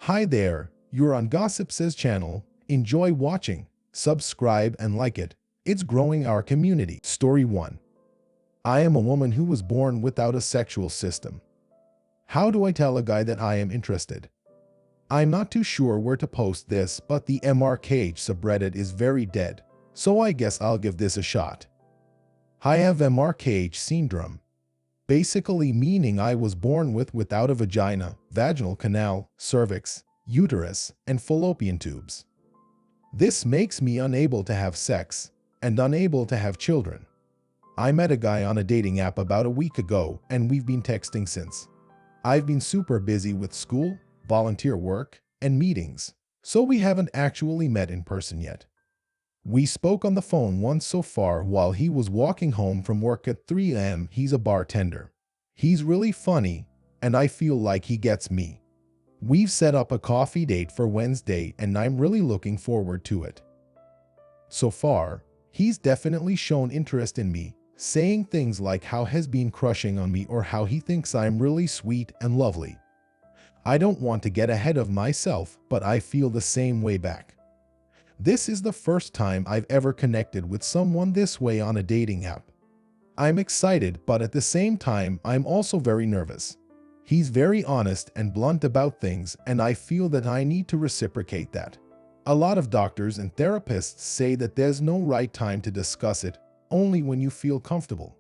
Hi there, you're on Gossip Says channel. Enjoy watching, subscribe and like it. It's growing our community. Story 1. I am a woman who was born without a sexual system. How do I tell a guy that I am interested? I'm not too sure where to post this, but the MRKH subreddit is very dead, so I guess I'll give this a shot. I have MRKH syndrome, basically meaning I was born without a vagina, vaginal canal, cervix, uterus, and fallopian tubes. This makes me unable to have sex and unable to have children. I met a guy on a dating app about a week ago and we've been texting since. I've been super busy with school, volunteer work, and meetings, so we haven't actually met in person yet. We spoke on the phone once so far while he was walking home from work at 3 a.m. He's a bartender. He's really funny, and I feel like he gets me. We've set up a coffee date for Wednesday and I'm really looking forward to it. So far, he's definitely shown interest in me, saying things like how he's been crushing on me or how he thinks I'm really sweet and lovely. I don't want to get ahead of myself, but I feel the same way back. This is the first time I've ever connected with someone this way on a dating app. I'm excited, but at the same time, I'm also very nervous. He's very honest and blunt about things, and I feel that I need to reciprocate that. A lot of doctors and therapists say that there's no right time to discuss it, only when you feel comfortable.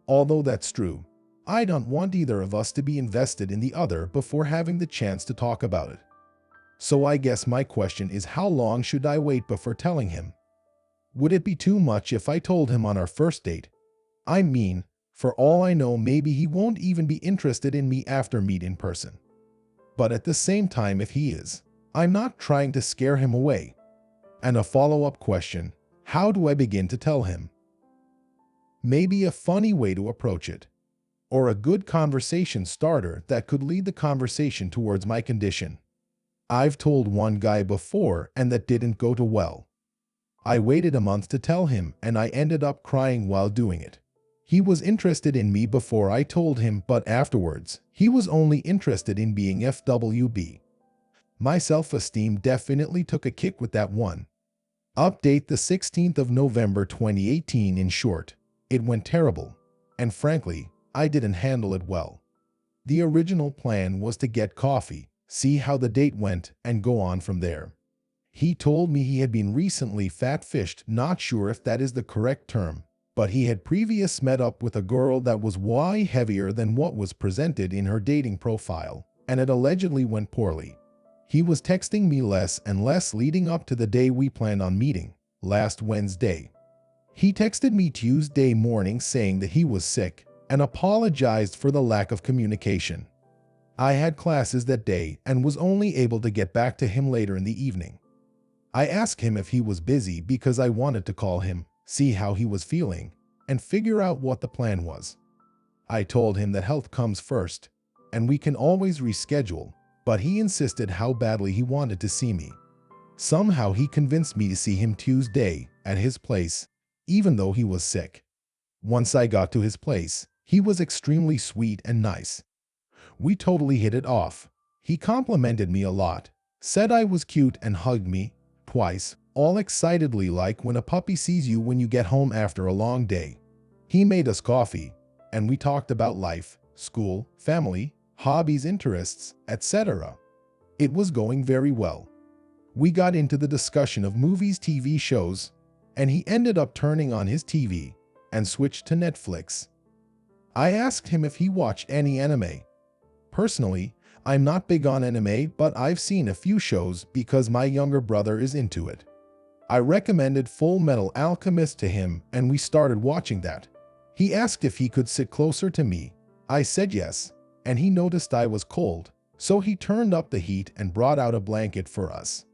Although that's true, I don't want either of us to be invested in the other before having the chance to talk about it. So I guess my question is, how long should I wait before telling him? Would it be too much if I told him on our first date? I mean, for all I know, maybe he won't even be interested in me after meet in person. But at the same time, if he is, I'm not trying to scare him away. And a follow-up question, how do I begin to tell him? Maybe a funny way to approach it, or a good conversation starter that could lead the conversation towards my condition. I've told one guy before and that didn't go too well. I waited a month to tell him and I ended up crying while doing it. He was interested in me before I told him, but afterwards, he was only interested in being FWB. My self-esteem definitely took a kick with that one. Update the 16th of November 2018. In short, it went terrible, and frankly, I didn't handle it well. The original plan was to get coffee, see how the date went, and go on from there. He told me he had been recently fat-fished, not sure if that is the correct term, but he had previously met up with a girl that was way heavier than what was presented in her dating profile, and it allegedly went poorly. He was texting me less and less leading up to the day we planned on meeting, last Wednesday. He texted me Tuesday morning saying that he was sick and apologized for the lack of communication. I had classes that day and was only able to get back to him later in the evening. I asked him if he was busy because I wanted to call him, see how he was feeling, and figure out what the plan was. I told him that health comes first, and we can always reschedule, but he insisted how badly he wanted to see me. Somehow he convinced me to see him Tuesday at his place, even though he was sick. Once I got to his place, he was extremely sweet and nice. We totally hit it off. He complimented me a lot, said I was cute and hugged me twice, all excitedly like when a puppy sees you when you get home after a long day. He made us coffee, and we talked about life, school, family, hobbies, interests, etc. It was going very well. We got into the discussion of movies, TV shows, and he ended up turning on his TV and switched to Netflix. I asked him if he watched any anime. Personally, I'm not big on anime, but I've seen a few shows because my younger brother is into it. I recommended Full Metal Alchemist to him and we started watching that. He asked if he could sit closer to me. I said yes, and he noticed I was cold, so he turned up the heat and brought out a blanket for us.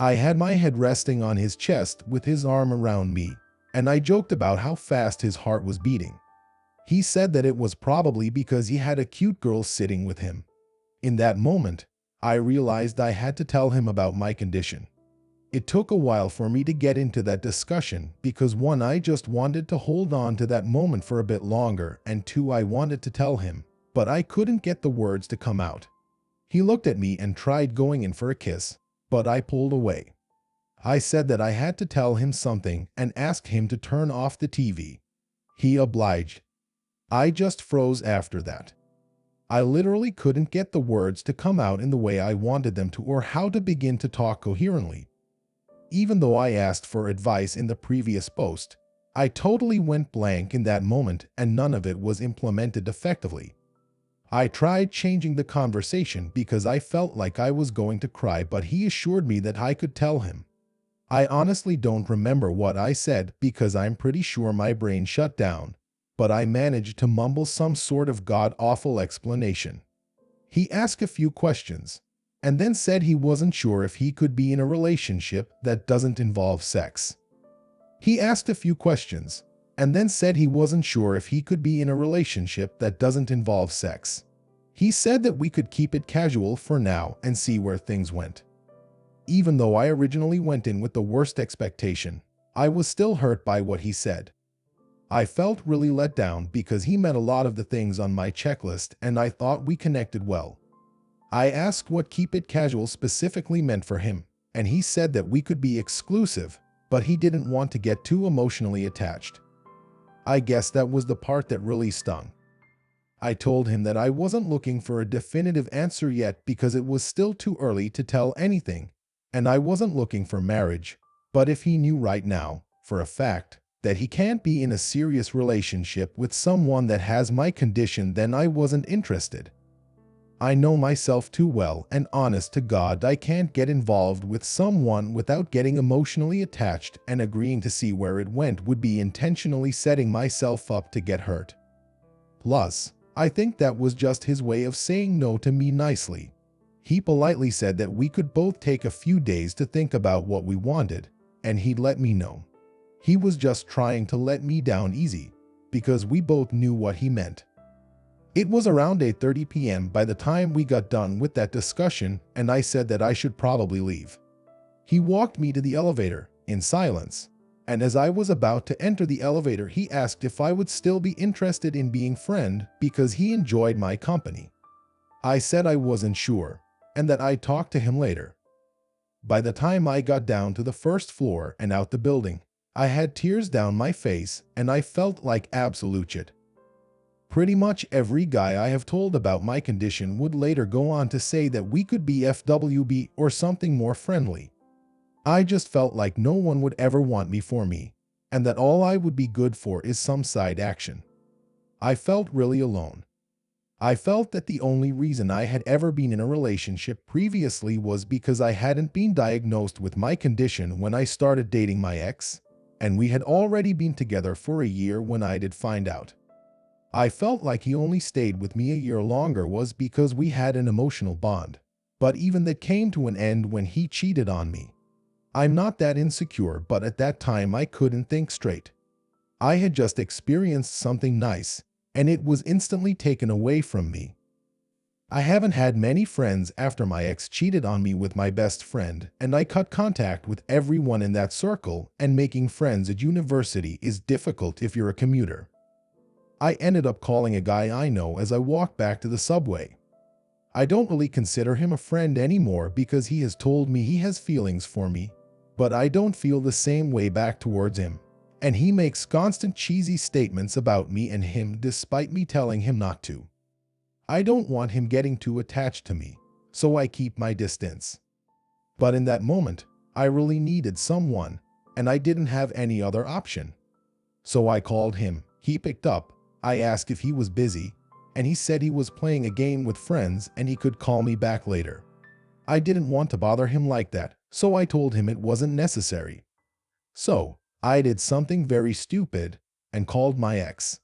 I had my head resting on his chest with his arm around me, and I joked about how fast his heart was beating. He said that it was probably because he had a cute girl sitting with him. In that moment, I realized I had to tell him about my condition. It took a while for me to get into that discussion because 1, I just wanted to hold on to that moment for a bit longer, and 2, I wanted to tell him, but I couldn't get the words to come out. He looked at me and tried going in for a kiss, but I pulled away. I said that I had to tell him something and asked him to turn off the TV. He obliged. I just froze after that. I literally couldn't get the words to come out in the way I wanted them to or how to begin to talk coherently. Even though I asked for advice in the previous post, I totally went blank in that moment and none of it was implemented effectively. I tried changing the conversation because I felt like I was going to cry, but he assured me that I could tell him. I honestly don't remember what I said because I'm pretty sure my brain shut down, but I managed to mumble some sort of god-awful explanation. He asked a few questions, and then said he wasn't sure if he could be in a relationship that doesn't involve sex. He asked a few questions, and then said he wasn't sure if he could be in a relationship that doesn't involve sex. He said that we could keep it casual for now and see where things went. Even though I originally went in with the worst expectation, I was still hurt by what he said. I felt really let down because he met a lot of the things on my checklist and I thought we connected well. I asked what keep it casual specifically meant for him, and he said that we could be exclusive, but he didn't want to get too emotionally attached. I guess that was the part that really stung. I told him that I wasn't looking for a definitive answer yet because it was still too early to tell anything, and I wasn't looking for marriage, but if he knew right now, for a fact, that he can't be in a serious relationship with someone that has my condition, then I wasn't interested. I know myself too well, and honest to God, I can't get involved with someone without getting emotionally attached, and agreeing to see where it went would be intentionally setting myself up to get hurt. Plus, I think that was just his way of saying no to me nicely. He politely said that we could both take a few days to think about what we wanted, and he'd let me know. He was just trying to let me down easy, because we both knew what he meant. It was around 8:30 p.m. by the time we got done with that discussion, and I said that I should probably leave. He walked me to the elevator, in silence, and as I was about to enter the elevator, he asked if I would still be interested in being friend because he enjoyed my company. I said I wasn't sure, and that I'd talk to him later. By the time I got down to the first floor and out the building, I had tears down my face and I felt like absolute shit. Pretty much every guy I have told about my condition would later go on to say that we could be FWB or something more friendly. I just felt like no one would ever want me for me, and that all I would be good for is some side action. I felt really alone. I felt that the only reason I had ever been in a relationship previously was because I hadn't been diagnosed with my condition when I started dating my ex, and we had already been together for a year when I did find out. I felt like he only stayed with me a year longer was because we had an emotional bond, but even that came to an end when he cheated on me. I'm not that insecure, but at that time I couldn't think straight. I had just experienced something nice, and it was instantly taken away from me. I haven't had many friends after my ex cheated on me with my best friend, and I cut contact with everyone in that circle, and making friends at university is difficult if you're a commuter. I ended up calling a guy I know as I walked back to the subway. I don't really consider him a friend anymore because he has told me he has feelings for me, but I don't feel the same way back towards him, and he makes constant cheesy statements about me and him despite me telling him not to. I don't want him getting too attached to me, so I keep my distance. But in that moment, I really needed someone, and I didn't have any other option. So I called him. He picked up. I asked if he was busy, and he said he was playing a game with friends and he could call me back later. I didn't want to bother him like that, so I told him it wasn't necessary. So, I did something very stupid and called my ex.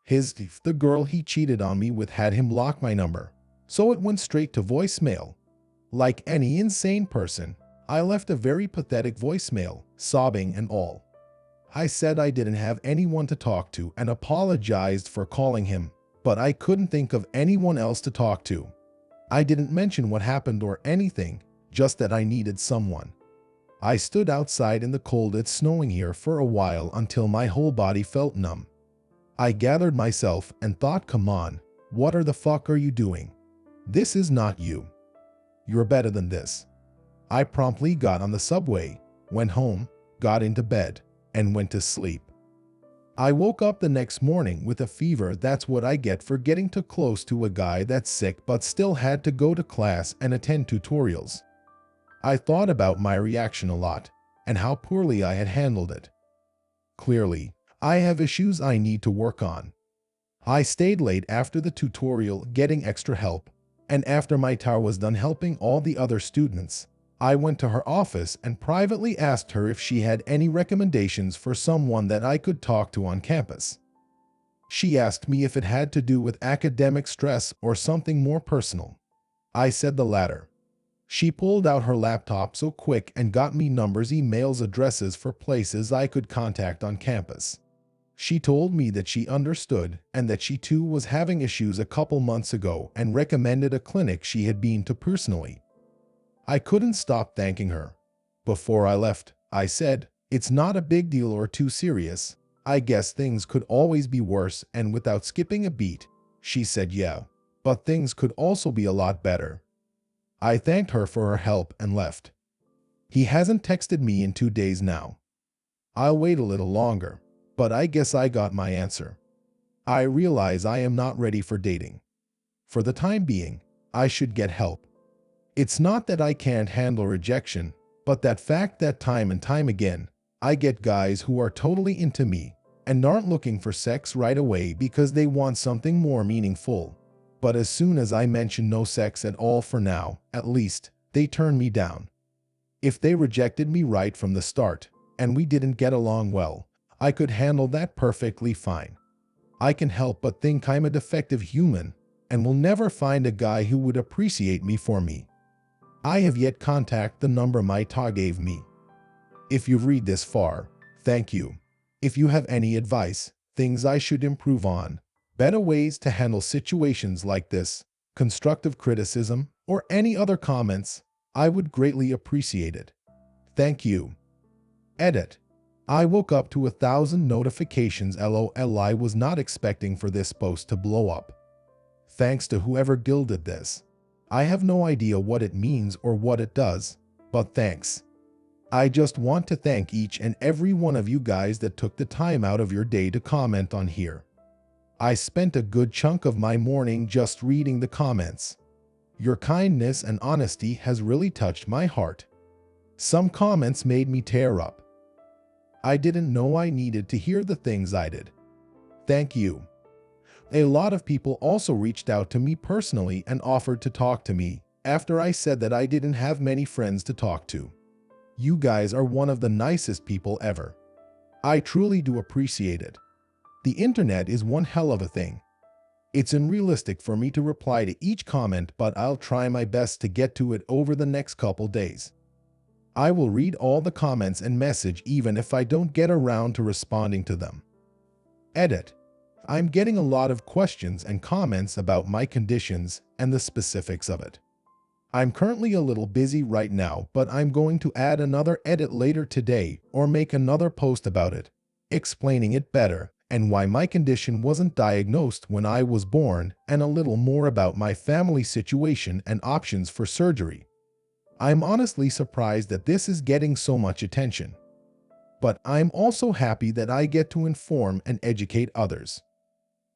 The girl he cheated on me with had him block my number, so it went straight to voicemail. Like any insane person, I left a very pathetic voicemail, sobbing and all. I said I didn't have anyone to talk to and apologized for calling him, but I couldn't think of anyone else to talk to. I didn't mention what happened or anything, just that I needed someone. I stood outside in the cold. It's snowing here for a while until my whole body felt numb. I gathered myself and thought, come on, what the fuck are you doing? This is not you. You're better than this. I promptly got on the subway, went home, got into bed, and went to sleep. I woke up the next morning with a fever. That's what I get for getting too close to a guy that's sick but still had to go to class and attend tutorials. I thought about my reaction a lot and how poorly I had handled it. Clearly, I have issues I need to work on. I stayed late after the tutorial getting extra help, and after my tour was done helping all the other students, I went to her office and privately asked her if she had any recommendations for someone that I could talk to on campus. She asked me if it had to do with academic stress or something more personal. I said the latter. She pulled out her laptop so quick and got me numbers, emails, addresses for places I could contact on campus. She told me that she understood and that she too was having issues a couple months ago and recommended a clinic she had been to personally. I couldn't stop thanking her. Before I left, I said, "It's not a big deal or too serious. I guess things could always be worse," and without skipping a beat, she said, "Yeah, but things could also be a lot better." I thanked her for her help and left. He hasn't texted me in 2 days now. I'll wait a little longer, but I guess I got my answer. I realize I am not ready for dating. For the time being, I should get help. It's not that I can't handle rejection, but that fact that time and time again, I get guys who are totally into me and aren't looking for sex right away because they want something more meaningful. But as soon as I mention no sex at all for now, at least, they turn me down. If they rejected me right from the start and we didn't get along well, I could handle that perfectly fine. I can help but think I'm a defective human and will never find a guy who would appreciate me for me. I have yet contact the number my TA gave me. If you've read this far, thank you. If you have any advice, things I should improve on, better ways to handle situations like this, constructive criticism, or any other comments, I would greatly appreciate it. Thank you. Edit. I woke up to 1,000 notifications. LOL. I was not expecting for this post to blow up. Thanks to whoever gilded this. I have no idea what it means or what it does, but thanks. I just want to thank each and every one of you guys that took the time out of your day to comment on here. I spent a good chunk of my morning just reading the comments. Your kindness and honesty has really touched my heart. Some comments made me tear up. I didn't know I needed to hear the things I did. Thank you. A lot of people also reached out to me personally and offered to talk to me after I said that I didn't have many friends to talk to. You guys are one of the nicest people ever. I truly do appreciate it. The internet is one hell of a thing. It's unrealistic for me to reply to each comment, but I'll try my best to get to it over the next couple days. I will read all the comments and message even if I don't get around to responding to them. Edit. I'm getting a lot of questions and comments about my conditions and the specifics of it. I'm currently a little busy right now, but I'm going to add another edit later today or make another post about it, explaining it better and why my condition wasn't diagnosed when I was born, and a little more about my family situation and options for surgery. I'm honestly surprised that this is getting so much attention. But I'm also happy that I get to inform and educate others.